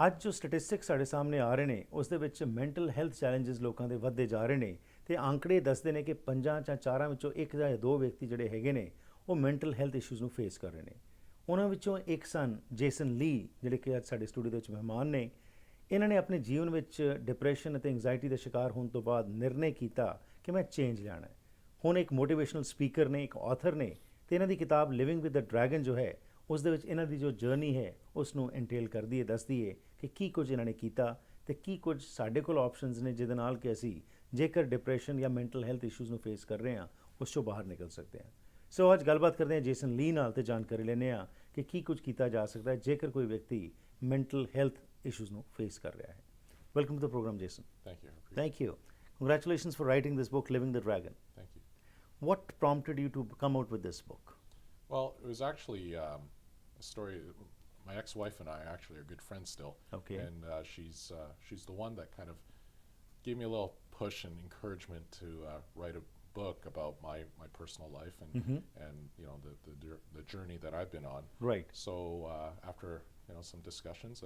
ਅੱਜ ਜੋ ਸਟੈਟਿਸਟਿਕਸ ਸਾਡੇ ਸਾਹਮਣੇ ਆ ਰਹੇ ਨੇ ਉਸ ਦੇ ਵਿੱਚ ਮੈਂਟਲ ਹੈਲਥ ਚੈਲੰਜਸ ਲੋਕਾਂ ਦੇ ਵੱਧਦੇ ਜਾ ਰਹੇ ਨੇ ਤੇ ਅੰਕੜੇ ਦੱਸਦੇ ਨੇ ਕਿ ਪੰਜਾਂ ਜਾਂ ਚਾਰਾਂ ਵਿੱਚੋਂ ਇੱਕ ਜਾਂ ਦੋ ਵਿਅਕਤੀ ਜਿਹੜੇ ਹੈਗੇ ਨੇ ਉਹ ਮੈਂਟਲ ਹੈਲਥ ਇਸ਼ੂਜ਼ ਨੂੰ ਫੇਸ ਕਰ ਰਹੇ ਨੇ। ਉਹਨਾਂ ਵਿੱਚੋਂ ਇੱਕ ਸਨ ਜੇਸਨ ਲੀ, ਜਿਹੜੇ ਕਿ ਅੱਜ ਸਾਡੇ ਸਟੂਡੀਓ ਦੇ ਵਿੱਚ ਮਹਿਮਾਨ ਨੇ। ਇਹਨਾਂ ਨੇ ਆਪਣੇ ਜੀਵਨ ਵਿੱਚ ਡਿਪਰੈਸ਼ਨ ਅਤੇ ਐਂਗਜ਼ਾਇਟੀ ਦਾ ਸ਼ਿਕਾਰ ਹੋਣ ਤੋਂ ਬਾਅਦ ਨਿਰਣੇ ਕੀਤਾ ਕਿ ਮੈਂ ਚੇਂਜ ਲਿਆਉਣਾ ਹੈ। ਹੁਣ ਇੱਕ ਮੋਟੀਵੇਸ਼ਨਲ ਸਪੀਕਰ ਨੇ, ਇੱਕ ਆਥਰ ਨੇ, ਤੇ ਇਹਨਾਂ ਦੀ ਕਿਤਾਬ ਲਿਵਿੰਗ ਵਿਦ ਦ ਡਰੈਗਨ ਜੋ ਹੈ ਉਸ ਦੇ ਵਿੱਚ ਇਹਨਾਂ ਦੀ ਜੋ ਜਰਨੀ ਹੈ ਉਸ ਨੂੰ ਐਂਟੇਲ ਕਰਦੀ ਹੈ, ਦੱਸਦੀ ਹੈ ਕਿ ਕੀ ਕੁਝ ਇਹਨਾਂ ਨੇ ਕੀਤਾ ਤੇ ਕੀ ਕੁਝ ਸਾਡੇ ਕੋਲ ਆਪਸ਼ਨਸ ਨੇ ਜਿਹਦੇ ਨਾਲ ਕਿ ਅਸੀਂ ਜੇਕਰ ਡਿਪਰੈਸ਼ਨ ਜਾਂ ਮੈਂਟਲ ਹੈਲਥ ਇਸ਼ੂਜ਼ ਨੂੰ ਫੇਸ ਕਰ ਰਹੇ ਹਾਂ ਉਸ ਤੋਂ ਬਾਹਰ ਨਿਕਲ ਸਕਦੇ ਹਾਂ। ਸੋ ਅੱਜ ਗੱਲਬਾਤ ਕਰਦੇ ਹਾਂ ਜੇਸਨ ਲੀ ਨਾਲ ਤੇ ਜਾਣਕਾਰੀ ਲੈਂਦੇ ਹਾਂ ਕਿ ਕੀ ਕੁਝ ਕੀਤਾ ਜਾ ਸਕਦਾ ਹੈ ਜੇਕਰ ਕੋਈ ਵਿਅਕਤੀ ਮੈਂਟਲ ਹੈਲਥ ਇਸ਼ੂਜ਼ ਨੂੰ ਫੇਸ ਕਰ ਰਿਹਾ ਹੈ। Welcome to the program Jason. Thank you. Congratulations for writing this book, Living the Dragon. Thank you. What prompted you to come out with this book? Well, it was actually a story. My ex-wife and I actually are good friends still. Okay. And she's the one that kind of gave me a little push and encouragement to write a book about my personal life and you know the journey that I've been on. Right. So after some discussions,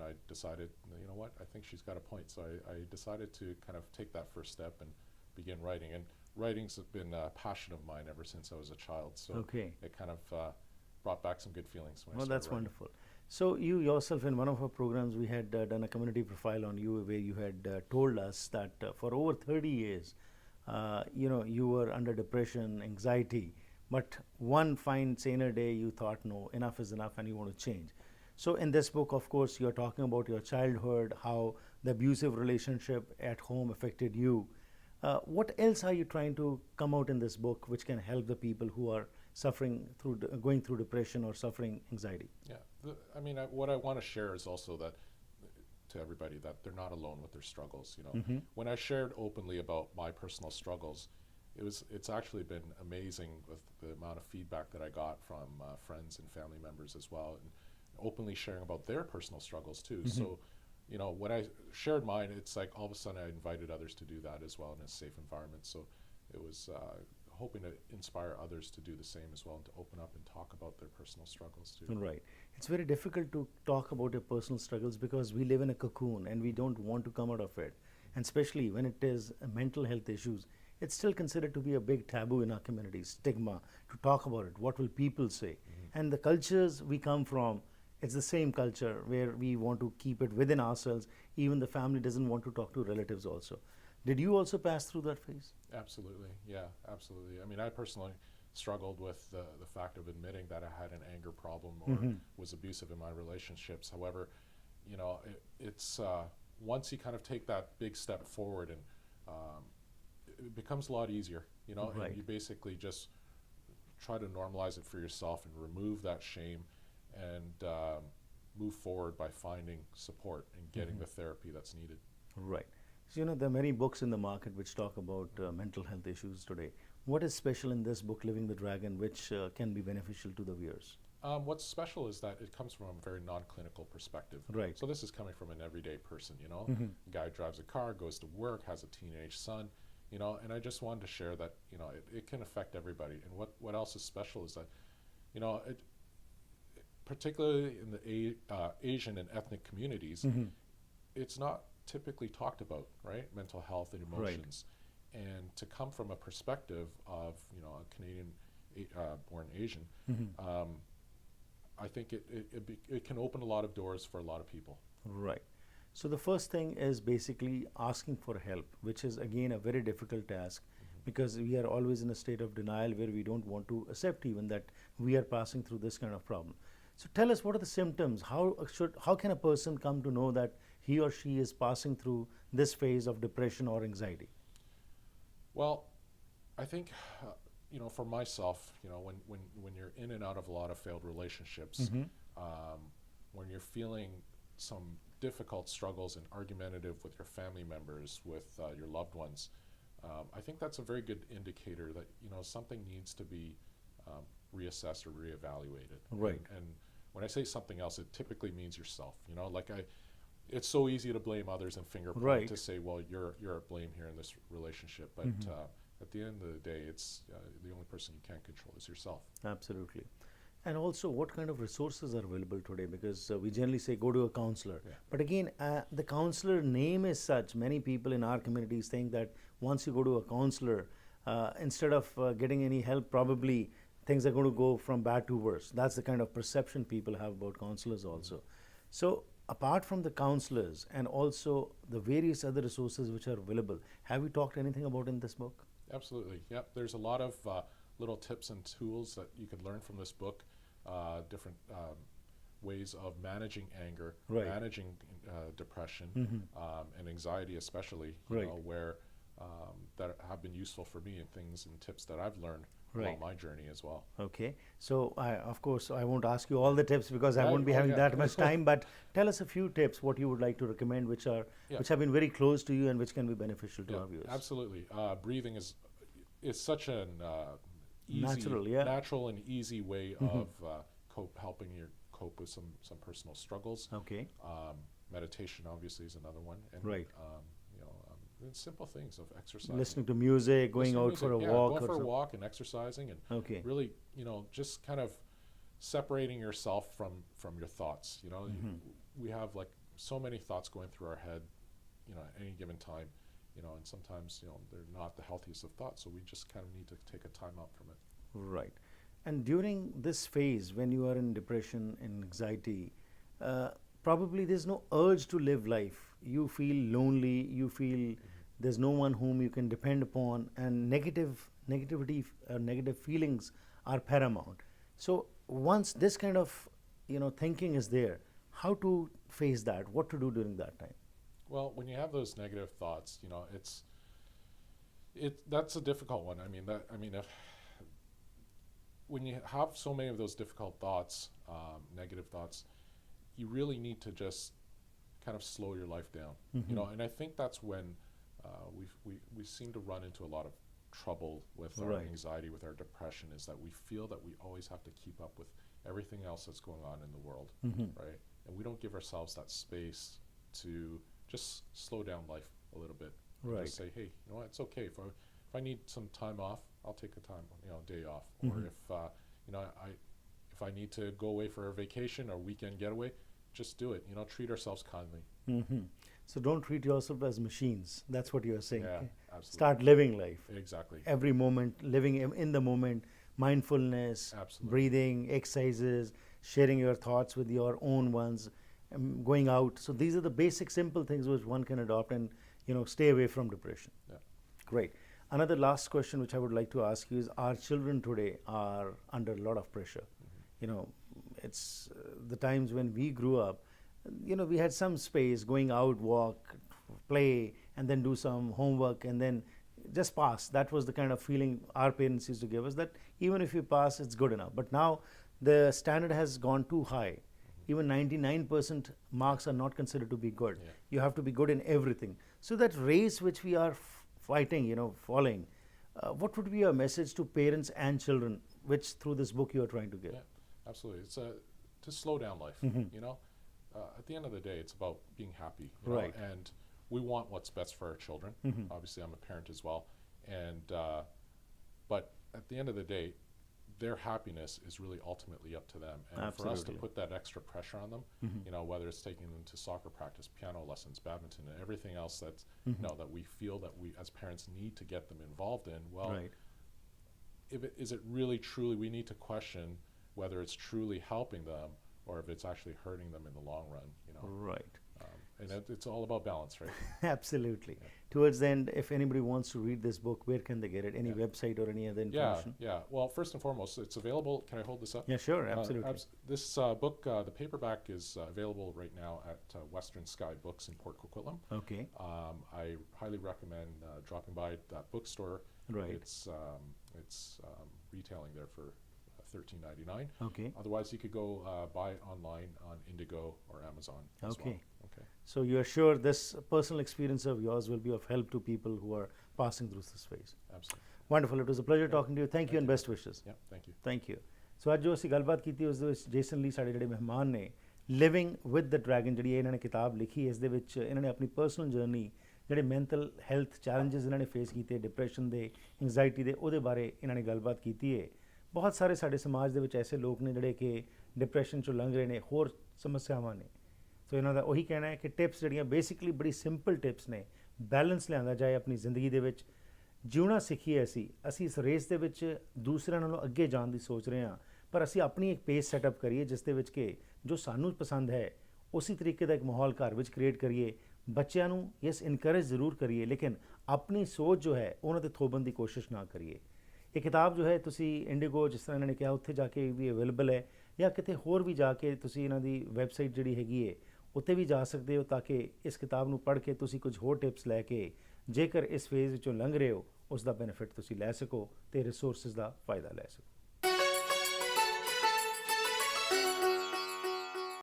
I decided, you know what, I think she's got a point. So I decided to kind of take that first step and begin writing. And writing's been a passion of mine ever since I was a child. So Okay. it kind of brought back some good feelings when I Well, started that's writing. wonderful. So you yourself, in one of our programs, we had done a community profile on you where you had told us that for over 30 years, you were under depression, anxiety, but one fine saner day you thought, no, enough is enough and you want to change. So in this book, of course, you're talking about your childhood, how the abusive relationship at home affected you. What else are you trying to come out in this book which can help the people who are suffering through going through depression or suffering anxiety? Yeah, what I want to share is also that to everybody that they're not alone with their struggles. When I shared openly about my personal struggles, it's actually been amazing with the amount of feedback that I got from friends and family members as well, and openly sharing about their personal struggles too. So when I shared mine, it's like all of a sudden I invited others to do that as well in a safe environment. So it was hoping to inspire others to do the same as well and to open up and talk about their personal struggles too. Right. It's very difficult to talk about your personal struggles because we live in a cocoon and we don't want to come out of it. And especially when it is mental health issues, it's still considered to be a big taboo in our community, stigma, to talk about it. What will people say? And the cultures we come from, it's the same culture where we want to keep it within ourselves. Even the family doesn't want to talk to relatives also. Did you also pass through that phase? Absolutely, yeah, absolutely. I mean, I personally struggled with the fact of admitting that I had an anger problem or was abusive in my relationships. However, it's once you kind of take that big step forward and it becomes a lot easier, Right. and you basically just try to normalize it for yourself and remove that shame and move forward by finding support and getting the therapy that's needed. Right. So, there are many books in the market which talk about mental health issues today. What is special in this book, Living the Dragon, which can be beneficial to the viewers? What's special is that it comes from a very non-clinical perspective. Right. So this is coming from an everyday person, A guy drives a car, goes to work, has a teenage son, and I just wanted to share that, it can affect everybody. And what else is special is that, particularly in the Asian and ethnic communities, it's not typically talked about, right? Mental health and emotions. Right. And to come from a perspective of, a Canadian born Asian, I think it can open a lot of doors for a lot of people. Right. So the first thing is basically asking for help, which is again a very difficult task because we are always in a state of denial where we don't want to accept even that we are passing through this kind of problem. So tell us, what are the symptoms? How can a person come to know that he or she is passing through this phase of depression or anxiety? Well, I think for myself, when you're in and out of a lot of failed relationships, when you're feeling some difficult struggles and argumentative with your family members, with your loved ones, I think that's a very good indicator that something needs to be reassessed or reevaluated. Right. And when I say something else, it typically means yourself. It's so easy to blame others and finger point Right. to say, well, you're at blame here in this relationship. But at the end of the day, it's the only person you can't control is yourself. Absolutely. And also, what kind of resources are available today? Because we generally say go to a counselor. Yeah. But again, the counselor name is such. Many people in our communities think that once you go to a counselor, instead of getting any help, probably things are going to go from bad to worse. That's the kind of perception people have about counselors also. So, apart from the counselors and also the various other resources which are available, have you talked anything about in this book? Absolutely. Yep. There's a lot of little tips and tools that you could learn from this book. Different ways of managing anger, Right. managing depression, and anxiety, especially. Right. Where that have been useful for me, and things and tips that I've learned Right. along my journey as well. Okay, so of course, I won't ask you all the tips because I Yeah, won't be oh, having yeah. that much time. But tell us a few tips what you would like to recommend, which are Yeah. which have been very close to you and which can be beneficial to our viewers. Absolutely. Breathing is such an easy, Natural, yeah. natural and easy way of helping you cope with some personal struggles. Okay, Meditation obviously is another one, and Right. and simple things of exercising, listening to music, going Listening out to for a music, walk, going or for a so- walk and exercising, and Okay, really, just kind of separating yourself from your thoughts. We have like so many thoughts going through our head, at any given time, and sometimes they're not the healthiest of thoughts, so we just kind of need to take a time out from it. right. And during this phase, when you are in depression and anxiety, probably there's no urge to live life. You feel lonely. You feel there's no one whom you can depend upon, and negativity, negative feelings are paramount. So once this kind of thinking is there, how to face that? What to do during that time? Well, when you have those negative thoughts, that's a difficult one. If when you have so many of those difficult thoughts, negative thoughts, you really need to just kind of slow your life down. And I think that's when we seem to run into a lot of trouble with our Right. anxiety, with our depression, is that we feel that we always have to keep up with everything else that's going on in the world, right? And we don't give ourselves that space to just slow down life a little bit. And Right. just say, hey, it's okay if I need some time off, I'll take a day off. Or if I need to go away for a vacation or weekend getaway, just do it. Treat ourselves kindly. So don't treat yourself as machines. That's what you are saying. Yeah, okay? absolutely. Start living life. Exactly. Every moment, living in the moment, mindfulness, Absolutely. breathing, exercises, sharing your thoughts with your own ones, going out. So these are the basic, simple things which one can adopt and stay away from depression. Yeah. Great. Another last question which I would like to ask you is: our children today are under a lot of pressure. It's the times when we grew up. We had some space, going out, walk, play, and then do some homework, and then just pass. That was the kind of feeling our parents used to give us, that even if you pass, it's good enough. But now the standard has gone too high. Even 99% marks are not considered to be good. Yeah. You have to be good in everything. So that race which we are fighting, following, what would be your message to parents and children, which through this book you are trying to give? Yeah, absolutely. It's to slow down life. At the end of the day, it's about being happy. Right. And we want what's best for our children. Obviously, I'm a parent as well. And but at the end of the day, their happiness is really ultimately up to them. And for us to Absolutely. put that extra pressure on them, whether it's taking them to soccer practice, piano lessons, badminton, and everything else that's that we feel that we as parents need to get them involved in. Well, Right. is it really truly? We need to question whether it's truly helping them or if it's actually hurting them in the long run. Right. And it's all about balance, right? Absolutely. Towards the end, if anybody wants to read this book, where can they get it? Any Yeah. website or any other Yeah, information? yeah. Well, first and foremost, it's available. Can I hold this up? Yeah, sure, absolutely. This book, the paperback, is available right now at Western Sky Books in Port Coquitlam. Okay. I highly recommend dropping by that bookstore. Right. It's retailing there for $13.99. Okay. Otherwise, you could go buy online on Indigo or Amazon as Okay. well. Okay. So you are sure this personal experience of yours will be of help to people who are passing through this phase. Absolutely. Wonderful. It was a pleasure talking to you. Thank you and best wishes. Yeah, thank you. Thank you so ਅੱਜ ਜੋ ਅਸੀਂ ਗੱਲਬਾਤ ਕੀਤੀ ਉਸ ਦੇ ਵਿੱਚ Jason ਲੀ ਸਾਡੇ ਜਿਹੜੇ ਮਹਿਮਾਨ ਨੇ ਲਿਵਿੰਗ ਵਿਦ ਦ ਡਰੈਗਨ ਜਿਹੜੀ ਇਹਨਾਂ ਨੇ ਕਿਤਾਬ ਲਿਖੀ ਇਸ ਦੇ ਵਿੱਚ ਇਹਨਾਂ ਨੇ ਆਪਣੀ ਪਰਸਨਲ ਜਰਨੀ ਜਿਹੜੇ ਮੈਂਟਲ ਹੈਲਥ ਚੈਲੰਜਸ ਇਹਨਾਂ ਨੇ ਫੇਸ ਕੀਤੇ ਡਿਪਰੈਸ਼ਨ ਦੇ ਐਂਗਜ਼ਾਇਟੀ ਦੇ ਉਹਦੇ ਬਾਰੇ ਇਹਨਾਂ ਨੇ ਗੱਲਬਾਤ ਕੀਤੀ ਹੈ ਬਹੁਤ ਸਾਰੇ ਸਾਡੇ ਸਮਾਜ ਦੇ ਵਿੱਚ ਐਸੇ ਲੋਕ ਨੇ ਜਿਹੜੇ ਕਿ ਡਿਪਰੈਸ਼ਨ 'ਚੋਂ ਲੰਘ ਰਹੇ ਨੇ, ਹੋਰ ਸਮੱਸਿਆਵਾਂ ਨੇ। ਸੋ ਇਹਨਾਂ ਦਾ ਉਹੀ ਕਹਿਣਾ ਹੈ ਕਿ ਟਿਪਸ ਜਿਹੜੀਆਂ ਬੇਸਿਕਲੀ ਬੜੀ ਸਿੰਪਲ ਟਿਪਸ ਨੇ, ਬੈਲੈਂਸ ਲਿਆਂਦਾ ਜਾਏ ਆਪਣੀ ਜ਼ਿੰਦਗੀ ਦੇ ਵਿੱਚ, ਜਿਉਣਾ ਸਿੱਖੀਏ। ਅਸੀਂ ਇਸ ਰੇਸ ਦੇ ਵਿੱਚ ਦੂਸਰਿਆਂ ਨਾਲੋਂ ਅੱਗੇ ਜਾਣ ਦੀ ਸੋਚ ਰਹੇ ਹਾਂ, ਪਰ ਅਸੀਂ ਆਪਣੀ ਇੱਕ ਪੇਸ ਸੈਟਅਪ ਕਰੀਏ ਜਿਸ ਦੇ ਵਿੱਚ ਕਿ ਜੋ ਸਾਨੂੰ ਪਸੰਦ ਹੈ ਉਸੇ ਤਰੀਕੇ ਦਾ ਇੱਕ ਮਾਹੌਲ ਘਰ ਵਿੱਚ ਕ੍ਰੀਏਟ ਕਰੀਏ। ਬੱਚਿਆਂ ਨੂੰ ਯੈਸ ਇਨਕਰੇਜ ਜ਼ਰੂਰ ਕਰੀਏ, ਲੇਕਿਨ ਆਪਣੀ ਸੋਚ ਜੋ ਹੈ ਉਹਨਾਂ 'ਤੇ ਥੋਪਣ ਦੀ ਕੋਸ਼ਿਸ਼ ਨਾ ਕਰੀਏ। ਇਹ ਕਿਤਾਬ ਜੋ ਹੈ ਤੁਸੀਂ ਇੰਡੀਗੋ, ਜਿਸ ਤਰ੍ਹਾਂ ਇਹਨਾਂ ਨੇ ਕਿਹਾ, ਉੱਥੇ ਜਾ ਕੇ ਵੀ ਅਵੇਲੇਬਲ ਹੈ, ਜਾਂ ਕਿਤੇ ਹੋਰ ਵੀ ਜਾ ਕੇ ਤੁਸੀਂ ਇਹਨਾਂ ਦੀ ਵੈਬਸਾਈਟ ਜਿਹੜੀ ਹੈਗੀ ਹੈ ਉੱਤੇ ਵੀ ਜਾ ਸਕਦੇ ਹੋ, ਤਾਂ ਕਿ ਇਸ ਕਿਤਾਬ ਨੂੰ ਪੜ੍ਹ ਕੇ ਤੁਸੀਂ ਕੁਝ ਹੋਰ ਟਿਪਸ ਲੈ ਕੇ ਜੇਕਰ ਇਸ ਫੇਜ਼ ਵਿੱਚੋਂ ਲੰਘ ਰਹੇ ਹੋ ਉਸ ਦਾ ਬੈਨੀਫਿਟ ਤੁਸੀਂ ਲੈ ਸਕੋ ਅਤੇ ਰਿਸੋਰਸਿਸ ਦਾ ਫਾਇਦਾ ਲੈ ਸਕੋ।